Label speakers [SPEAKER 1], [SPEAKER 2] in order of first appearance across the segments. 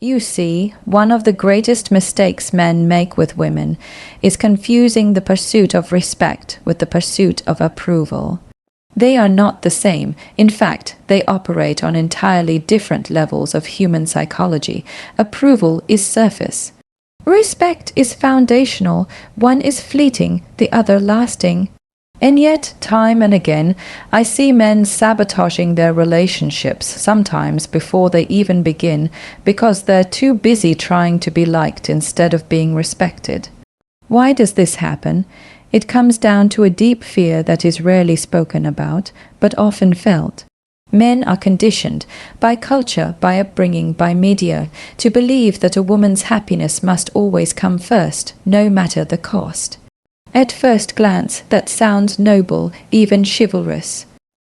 [SPEAKER 1] You see, one of the greatest mistakes men make with women is confusing the pursuit of respect with the pursuit of approval. They are not the same. In fact, they operate on entirely different levels of human psychology. Approval is surface. Respect is foundational. One is fleeting, the other lasting. And yet, time and again, I see men sabotaging their relationships, sometimes before they even begin, because they're too busy trying to be liked instead of being respected. Why does this happen? It comes down to a deep fear that is rarely spoken about, but often felt. Men are conditioned, by culture, by upbringing, by media, to believe that a woman's happiness must always come first, no matter the cost. At first glance, that sounds noble, even chivalrous.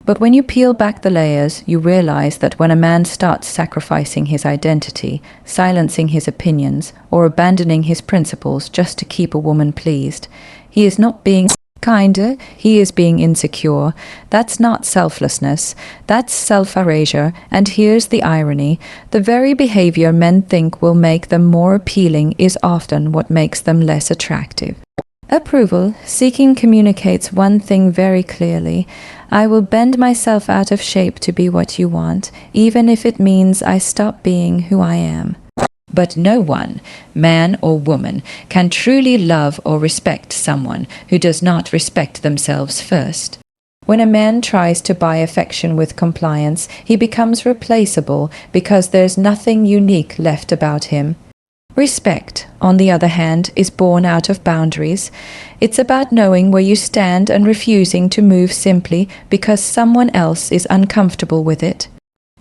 [SPEAKER 1] But when you peel back the layers, you realize that when a man starts sacrificing his identity, silencing his opinions, or abandoning his principles just to keep a woman pleased, he is not being kinder, he is being insecure. That's not selflessness, that's self-erasure, and here's the irony. The very behavior men think will make them more appealing is often what makes them less attractive. Approval seeking communicates one thing very clearly. I will bend myself out of shape to be what you want, even if it means I stop being who I am. But no one, man or woman, can truly love or respect someone who does not respect themselves first. When a man tries to buy affection with compliance, he becomes replaceable because there's nothing unique left about him. Respect, on the other hand, is born out of boundaries. It's about knowing where you stand and refusing to move simply because someone else is uncomfortable with it.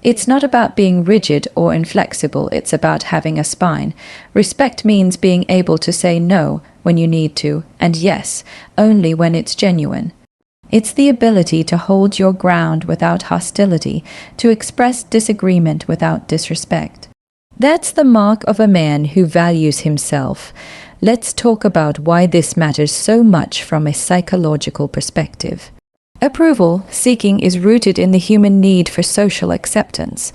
[SPEAKER 1] It's not about being rigid or inflexible, it's about having a spine. Respect means being able to say no when you need to, and yes, only when it's genuine. It's the ability to hold your ground without hostility, to express disagreement without disrespect. That's the mark of a man who values himself. Let's talk about why this matters so much from a psychological perspective. Approval seeking is rooted in the human need for social acceptance.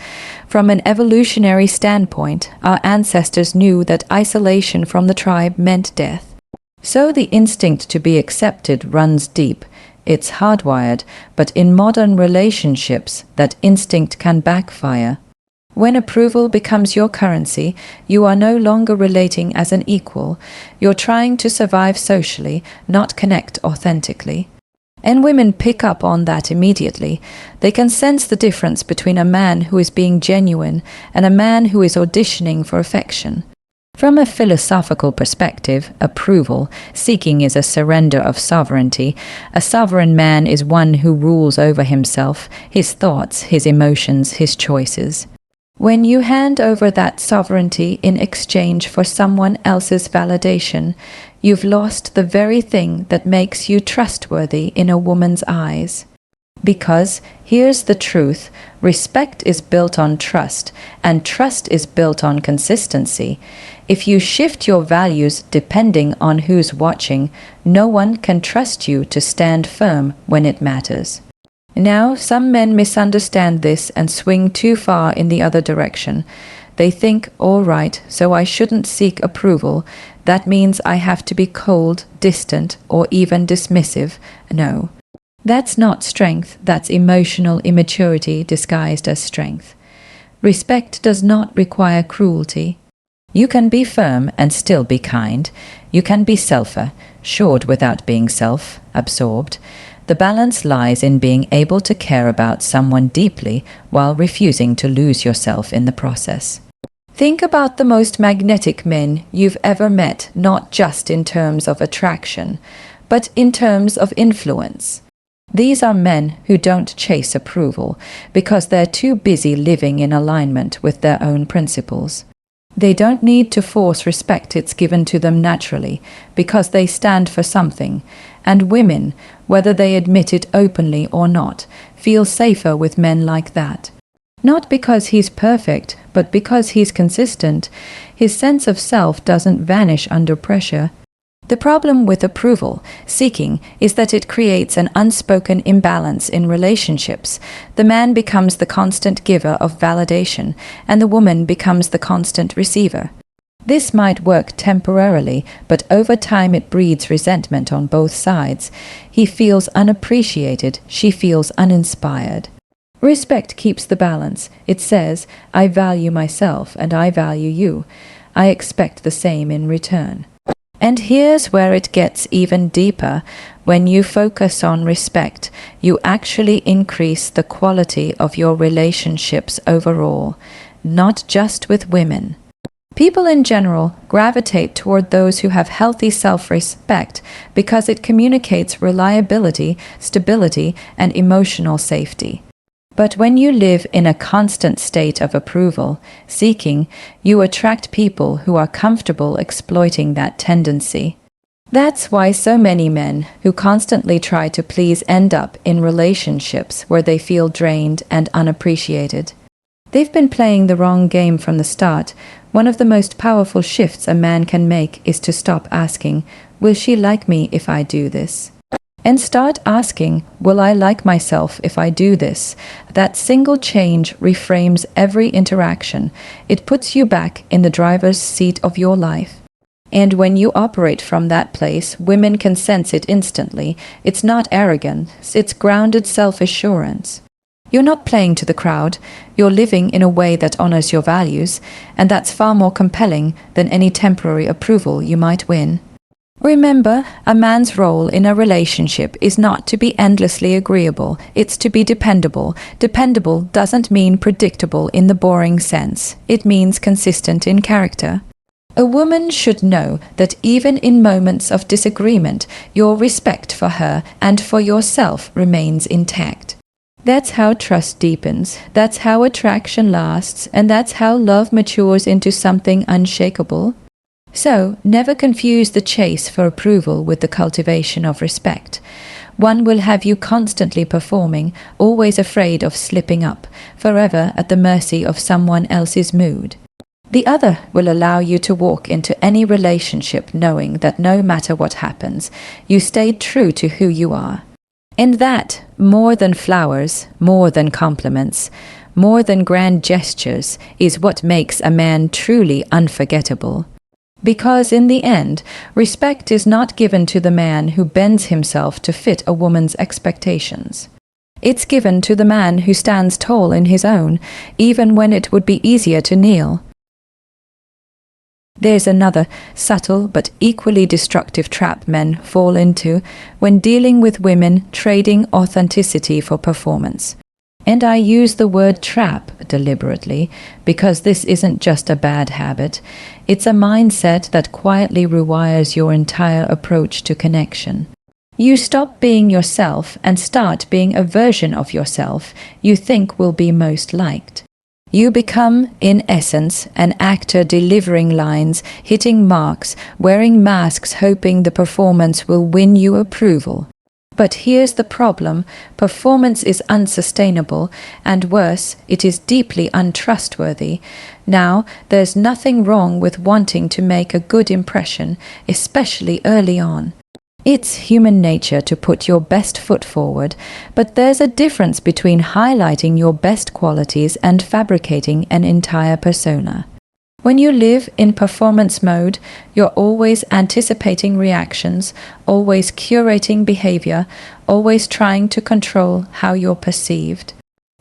[SPEAKER 1] From an evolutionary standpoint, our ancestors knew that isolation from the tribe meant death. So the instinct to be accepted runs deep. It's hardwired, but in modern relationships, that instinct can backfire. When approval becomes your currency, you are no longer relating as an equal. You're trying to survive socially, not connect authentically. And women pick up on that immediately. They can sense the difference between a man who is being genuine and a man who is auditioning for affection. From a philosophical perspective, approval seeking is a surrender of sovereignty. A sovereign man is one who rules over himself, his thoughts, his emotions, his choices. When you hand over that sovereignty in exchange for someone else's validation, you've lost the very thing that makes you trustworthy in a woman's eyes. Because, here's the truth, respect is built on trust, and trust is built on consistency. If you shift your values depending on who's watching, no one can trust you to stand firm when it matters. Now, some men misunderstand this and swing too far in the other direction. They think, all right, so I shouldn't seek approval. That means I have to be cold, distant, or even dismissive. No. That's not strength, that's emotional immaturity disguised as strength. Respect does not require cruelty. You can be firm and still be kind. You can be self-assured without being self-absorbed. The balance lies in being able to care about someone deeply while refusing to lose yourself in the process. Think about the most magnetic men you've ever met, not just in terms of attraction, but in terms of influence. These are men who don't chase approval because they're too busy living in alignment with their own principles. They don't need to force respect, it's given to them naturally, because they stand for something. And women, whether they admit it openly or not, feel safer with men like that. Not because he's perfect, but because he's consistent. His sense of self doesn't vanish under pressure. The problem with approval seeking is that it creates an unspoken imbalance in relationships. The man becomes the constant giver of validation, and the woman becomes the constant receiver. This might work temporarily, but over time it breeds resentment on both sides. He feels unappreciated, she feels uninspired. Respect keeps the balance. It says, I value myself and I value you. I expect the same in return. And here's where it gets even deeper. When you focus on respect, you actually increase the quality of your relationships overall, not just with women. People in general gravitate toward those who have healthy self-respect because it communicates reliability, stability, and emotional safety. But when you live in a constant state of approval, seeking, you attract people who are comfortable exploiting that tendency. That's why so many men who constantly try to please end up in relationships where they feel drained and unappreciated. They've been playing the wrong game from the start. One of the most powerful shifts a man can make is to stop asking, will she like me if I do this? And start asking, will I like myself if I do this? That single change reframes every interaction. It puts you back in the driver's seat of your life. And when you operate from that place, women can sense it instantly. It's not arrogance, it's grounded self-assurance. You're not playing to the crowd, you're living in a way that honors your values, and that's far more compelling than any temporary approval you might win. Remember, a man's role in a relationship is not to be endlessly agreeable, it's to be dependable. Dependable doesn't mean predictable in the boring sense, it means consistent in character. A woman should know that even in moments of disagreement, your respect for her and for yourself remains intact. That's how trust deepens, that's how attraction lasts, and that's how love matures into something unshakable. So, never confuse the chase for approval with the cultivation of respect. One will have you constantly performing, always afraid of slipping up, forever at the mercy of someone else's mood. The other will allow you to walk into any relationship knowing that no matter what happens, you stayed true to who you are. And that, more than flowers, more than compliments, more than grand gestures, is what makes a man truly unforgettable. Because in the end, respect is not given to the man who bends himself to fit a woman's expectations. It's given to the man who stands tall in his own, even when it would be easier to kneel. There's another subtle but equally destructive trap men fall into when dealing with women trading authenticity for performance. And I use the word trap deliberately because this isn't just a bad habit, it's a mindset that quietly rewires your entire approach to connection. You stop being yourself and start being a version of yourself you think will be most liked. You become, in essence, an actor delivering lines, hitting marks, wearing masks hoping the performance will win you approval. But here's the problem, performance is unsustainable, and worse, it is deeply untrustworthy. Now, there's nothing wrong with wanting to make a good impression, especially early on. It's human nature to put your best foot forward, but there's a difference between highlighting your best qualities and fabricating an entire persona. When you live in performance mode, you're always anticipating reactions, always curating behavior, always trying to control how you're perceived.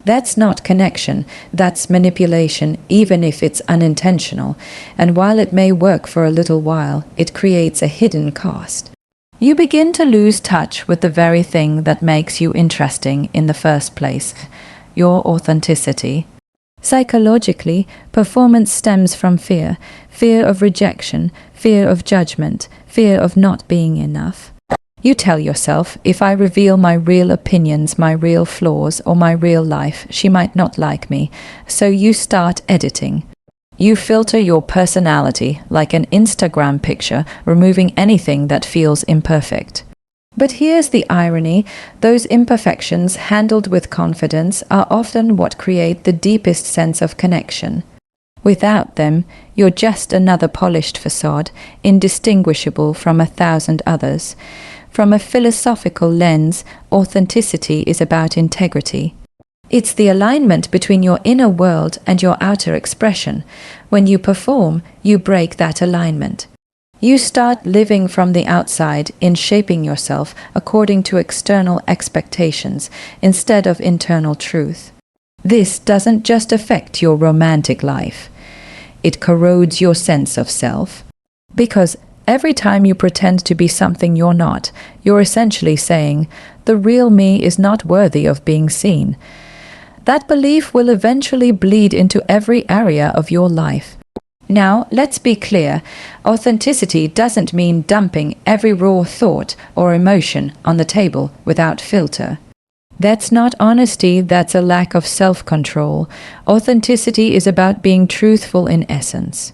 [SPEAKER 1] That's not connection, that's manipulation, even if it's unintentional, and while it may work for a little while, it creates a hidden cost. You begin to lose touch with the very thing that makes you interesting in the first place, your authenticity. Psychologically, performance stems from fear, fear of rejection, fear of judgment, fear of not being enough. You tell yourself, if I reveal my real opinions, my real flaws, or my real life, she might not like me, so you start editing. You filter your personality like an Instagram picture, removing anything that feels imperfect. But here's the irony, those imperfections handled with confidence are often what create the deepest sense of connection. Without them, you're just another polished facade, indistinguishable from 1,000 others. From a philosophical lens, authenticity is about integrity. It's the alignment between your inner world and your outer expression. When you perform, you break that alignment. You start living from the outside in shaping yourself according to external expectations instead of internal truth. This doesn't just affect your romantic life. It corrodes your sense of self. Because every time you pretend to be something you're not, you're essentially saying, "The real me is not worthy of being seen." That belief will eventually bleed into every area of your life. Now, let's be clear. Authenticity doesn't mean dumping every raw thought or emotion on the table without filter. That's not honesty, that's a lack of self-control. Authenticity is about being truthful in essence.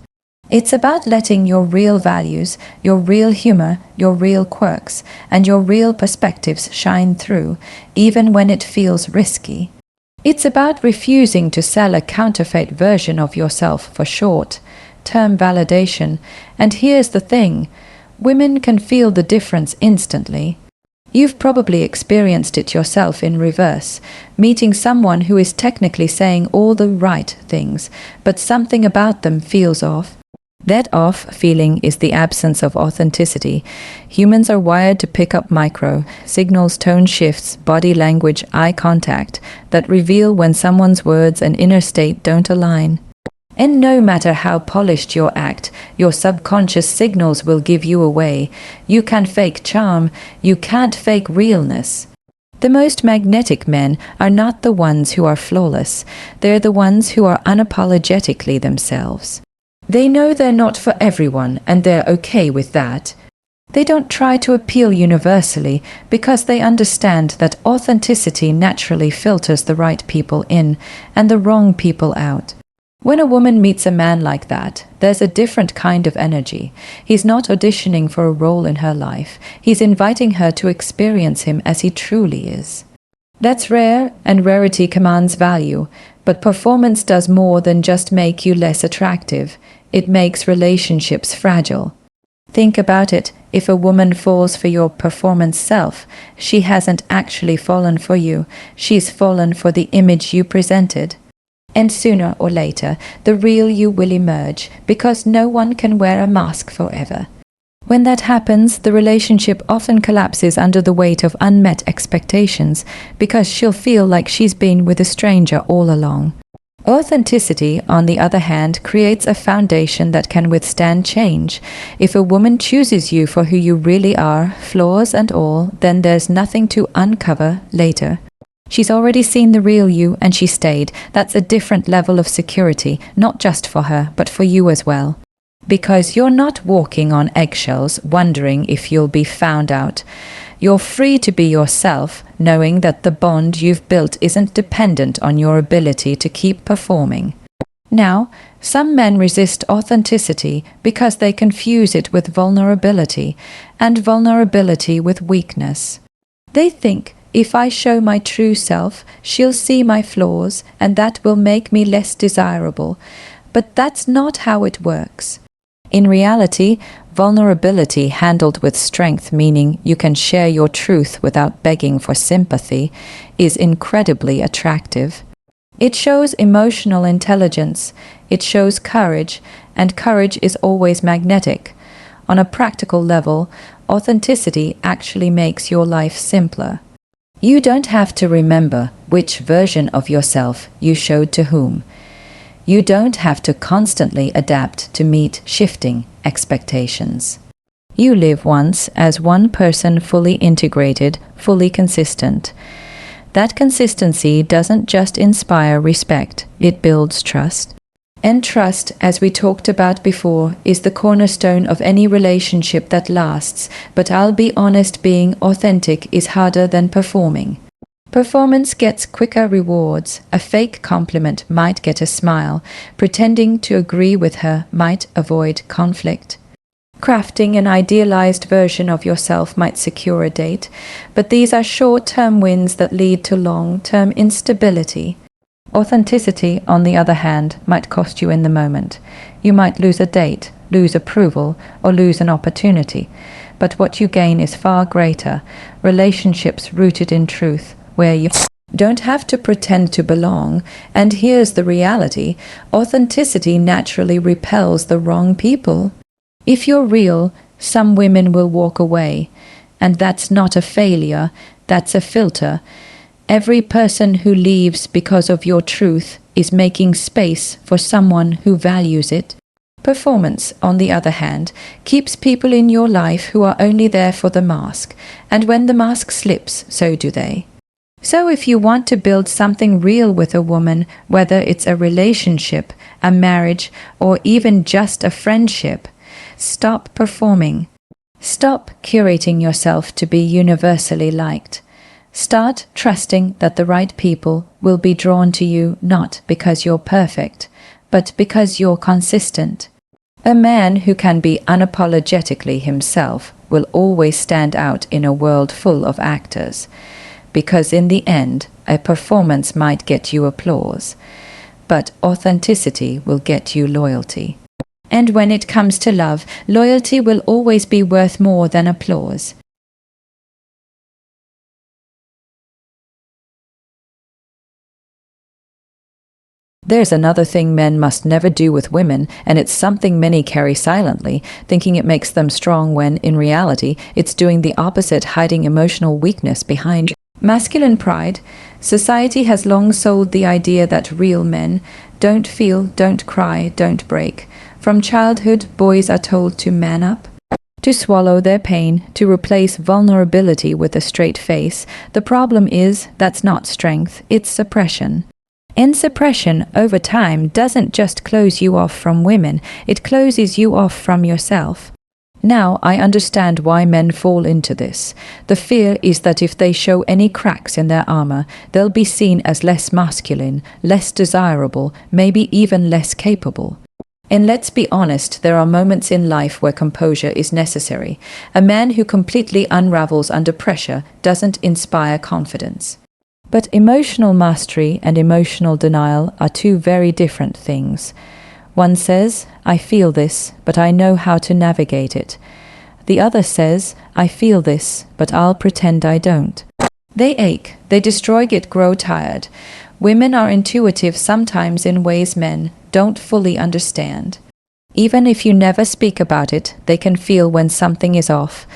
[SPEAKER 1] It's about letting your real values, your real humor, your real quirks, and your real perspectives shine through, even when it feels risky. It's about refusing to sell a counterfeit version of yourself for short-term validation. And here's the thing, women can feel the difference instantly. You've probably experienced it yourself in reverse, meeting someone who is technically saying all the right things, but something about them feels off. That off feeling is the absence of authenticity. Humans are wired to pick up micro signals, tone shifts, body language, eye contact that reveal when someone's words and inner state don't align. And no matter how polished your act, your subconscious signals will give you away. You can fake charm, you can't fake realness. The most magnetic men are not the ones who are flawless. They're the ones who are unapologetically themselves. They know they're not for everyone, and they're okay with that. They don't try to appeal universally because they understand that authenticity naturally filters the right people in and the wrong people out. When a woman meets a man like that, there's a different kind of energy. He's not auditioning for a role in her life. He's inviting her to experience him as he truly is. That's rare, and rarity commands value. But performance does more than just make you less attractive. It makes relationships fragile. Think about it. If a woman falls for your performance self, she hasn't actually fallen for you. She's fallen for the image you presented. And sooner or later, the real you will emerge, because no one can wear a mask forever. When that happens, the relationship often collapses under the weight of unmet expectations, because she'll feel like she's been with a stranger all along. Authenticity, on the other hand, creates a foundation that can withstand change. If a woman chooses you for who you really are, flaws and all, then there's nothing to uncover later. She's already seen the real you and she stayed. That's a different level of security, not just for her, but for you as well. Because you're not walking on eggshells, wondering if you'll be found out. You're free to be yourself, knowing that the bond you've built isn't dependent on your ability to keep performing. Now, some men resist authenticity because they confuse it with vulnerability, and vulnerability with weakness. They think, if I show my true self, she'll see my flaws, and that will make me less desirable. But that's not how it works. In reality, vulnerability handled with strength, meaning you can share your truth without begging for sympathy, is incredibly attractive. It shows emotional intelligence, it shows courage, and courage is always magnetic. On a practical level, authenticity actually makes your life simpler. You don't have to remember which version of yourself you showed to whom. You don't have to constantly adapt to meet shifting expectations. You live once as one person, fully integrated, fully consistent. That consistency doesn't just inspire respect, it builds trust. And trust, as we talked about before, is the cornerstone of any relationship that lasts, but I'll be honest, being authentic is harder than performing. Performance gets quicker rewards. A fake compliment might get a smile. Pretending to agree with her might avoid conflict. Crafting an idealized version of yourself might secure a date, but these are short-term wins that lead to long-term instability. Authenticity, on the other hand, might cost you in the moment. You might lose a date, lose approval, or lose an opportunity. But what you gain is far greater: relationships rooted in truth, where you don't have to pretend to belong. And here's the reality: authenticity naturally repels the wrong people. If you're real, some women will walk away. And that's not a failure, that's a filter. Every person who leaves because of your truth is making space for someone who values it. Performance, on the other hand, keeps people in your life who are only there for the mask, and when the mask slips, so do they. So if you want to build something real with a woman, whether it's a relationship, a marriage, or even just a friendship, stop performing. Stop curating yourself to be universally liked. Start trusting that the right people will be drawn to you not because you're perfect, but because you're consistent. A man who can be unapologetically himself will always stand out in a world full of actors, because in the end, a performance might get you applause, but authenticity will get you loyalty. And when it comes to love, loyalty will always be worth more than applause. There's another thing men must never do with women, and it's something many carry silently, thinking it makes them strong when, in reality, it's doing the opposite, hiding emotional weakness behind masculine pride. Society has long sold the idea that real men don't feel, don't cry, don't break. From childhood, boys are told to man up, to swallow their pain, to replace vulnerability with a straight face. The problem is, that's not strength, it's suppression. And suppression, over time, doesn't just close you off from women, it closes you off from yourself. Now, I understand why men fall into this. The fear is that if they show any cracks in their armor, they'll be seen as less masculine, less desirable, maybe even less capable. And let's be honest, there are moments in life where composure is necessary. A man who completely unravels under pressure doesn't inspire confidence. But emotional mastery and emotional denial are two very different things. One says, I feel this, but I know how to navigate it. The other says, I feel this, but I'll pretend I don't. They ache, they destroy it, grow tired. Women are intuitive sometimes in ways men don't fully understand. Even if you never speak about it, they can feel when something is off.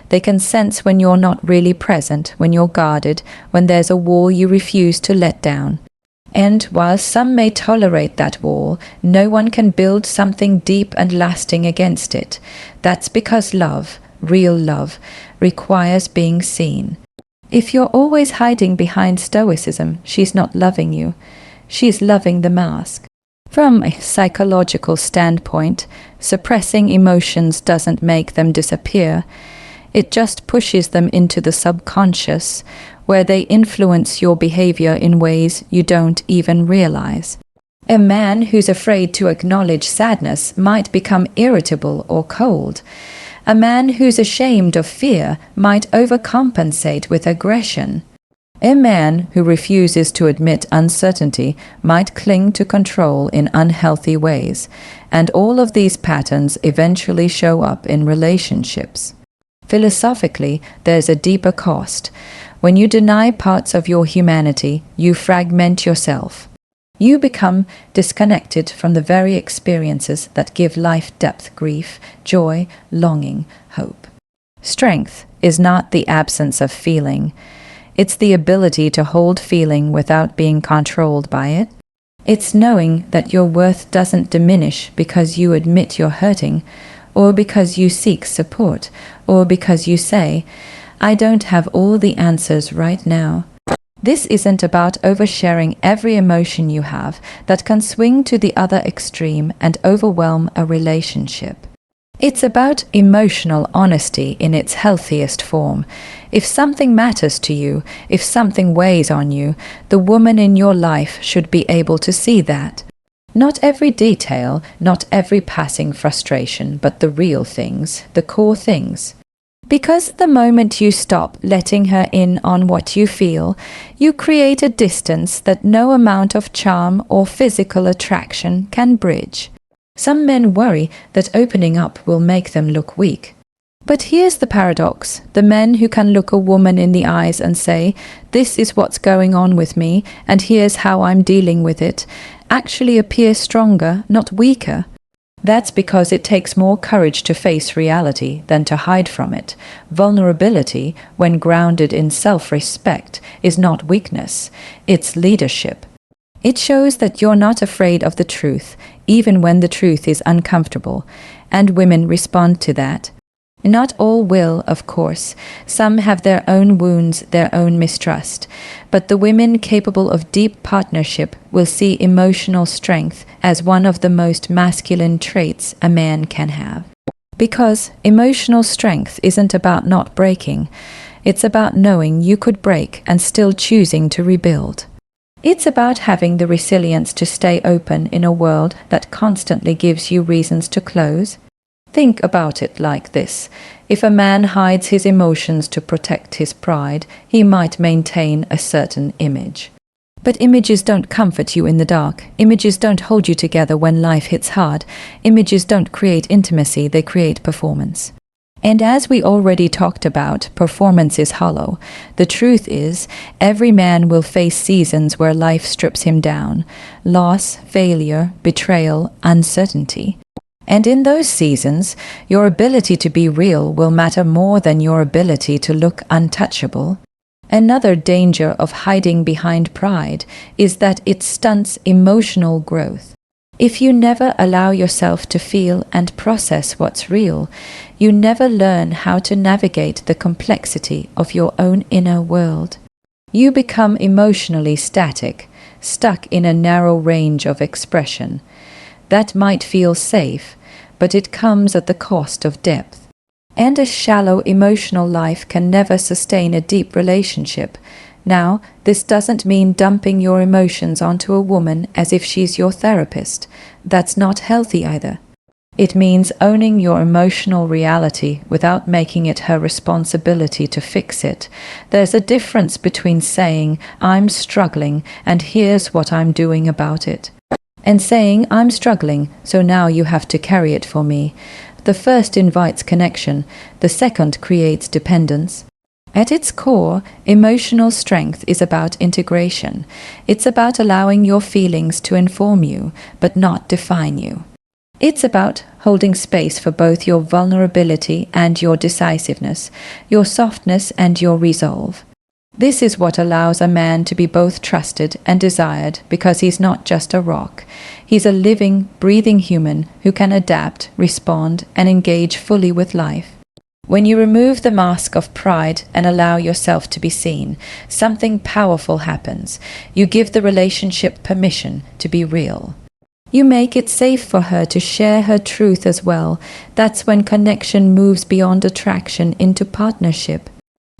[SPEAKER 1] They can sense when you're not really present, when you're guarded, when there's a wall you refuse to let down. And while some may tolerate that wall, no one can build something deep and lasting against it. That's because love, real love, requires being seen. If you're always hiding behind stoicism, she's not loving you. She's loving the mask. From a psychological standpoint, suppressing emotions doesn't make them disappear. It just pushes them into the subconscious, where they influence your behavior in ways you don't even realize. A man who's afraid to acknowledge sadness might become irritable or cold. A man who's ashamed of fear might overcompensate with aggression. A man who refuses to admit uncertainty might cling to control in unhealthy ways, and all of these patterns eventually show up in relationships. Philosophically, there's a deeper cost. When you deny parts of your humanity, you fragment yourself. You become disconnected from the very experiences that give life depth: grief, joy, longing, hope. Strength is not the absence of feeling. It's the ability to hold feeling without being controlled by it. It's knowing that your worth doesn't diminish because you admit you're hurting, or because you seek support, or because you say, I don't have all the answers right now. This isn't about oversharing every emotion you have that can swing to the other extreme and overwhelm a relationship. It's about emotional honesty in its healthiest form. If something matters to you, if something weighs on you, the woman in your life should be able to see that. Not every detail, not every passing frustration, but the real things, the core things. Because the moment you stop letting her in on what you feel, you create a distance that no amount of charm or physical attraction can bridge. Some men worry that opening up will make them look weak. But here's the paradox. The men who can look a woman in the eyes and say, "This is what's going on with me, and here's how I'm dealing with it," actually appear stronger, not weaker. That's because it takes more courage to face reality than to hide from it. Vulnerability, when grounded in self-respect, is not weakness, it's leadership. It shows that you're not afraid of the truth, even when the truth is uncomfortable, and women respond to that. Not all will, of course. Some have their own wounds, their own mistrust. But the women capable of deep partnership will see emotional strength as one of the most masculine traits a man can have. Because emotional strength isn't about not breaking. It's about knowing you could break and still choosing to rebuild. It's about having the resilience to stay open in a world that constantly gives you reasons to close. Think about it like this. If a man hides his emotions to protect his pride, he might maintain a certain image. But images don't comfort you in the dark. Images don't hold you together when life hits hard. Images don't create intimacy, they create performance. And as we already talked about, performance is hollow. The truth is, every man will face seasons where life strips him down. Loss, failure, betrayal, uncertainty. And in those seasons, your ability to be real will matter more than your ability to look untouchable. Another danger of hiding behind pride is that it stunts emotional growth. If you never allow yourself to feel and process what's real, you never learn how to navigate the complexity of your own inner world. You become emotionally static, stuck in a narrow range of expression. That might feel safe, but it comes at the cost of depth. And a shallow emotional life can never sustain a deep relationship. Now, this doesn't mean dumping your emotions onto a woman as if she's your therapist. That's not healthy either. It means owning your emotional reality without making it her responsibility to fix it. There's a difference between saying, "I'm struggling, and here's what I'm doing about it," and saying, "I'm struggling, so now you have to carry it for me." The first invites connection, the second creates dependence. At its core, emotional strength is about integration. It's about allowing your feelings to inform you, but not define you. It's about holding space for both your vulnerability and your decisiveness, your softness and your resolve. This is what allows a man to be both trusted and desired, because he's not just a rock. He's a living, breathing human who can adapt, respond, and engage fully with life. When you remove the mask of pride and allow yourself to be seen, something powerful happens. You give the relationship permission to be real. You make it safe for her to share her truth as well. That's when connection moves beyond attraction into partnership.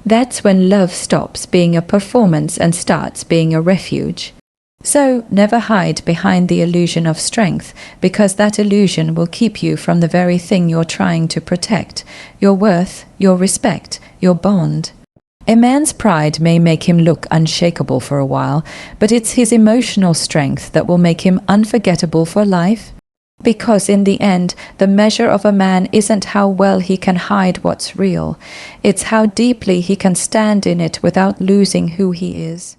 [SPEAKER 1] That's when love stops being a performance and starts being a refuge. So, never hide behind the illusion of strength, because that illusion will keep you from the very thing you're trying to protect: your worth, your respect, your bond. A man's pride may make him look unshakable for a while, but it's his emotional strength that will make him unforgettable for life. Because in the end, the measure of a man isn't how well he can hide what's real. It's how deeply he can stand in it without losing who he is.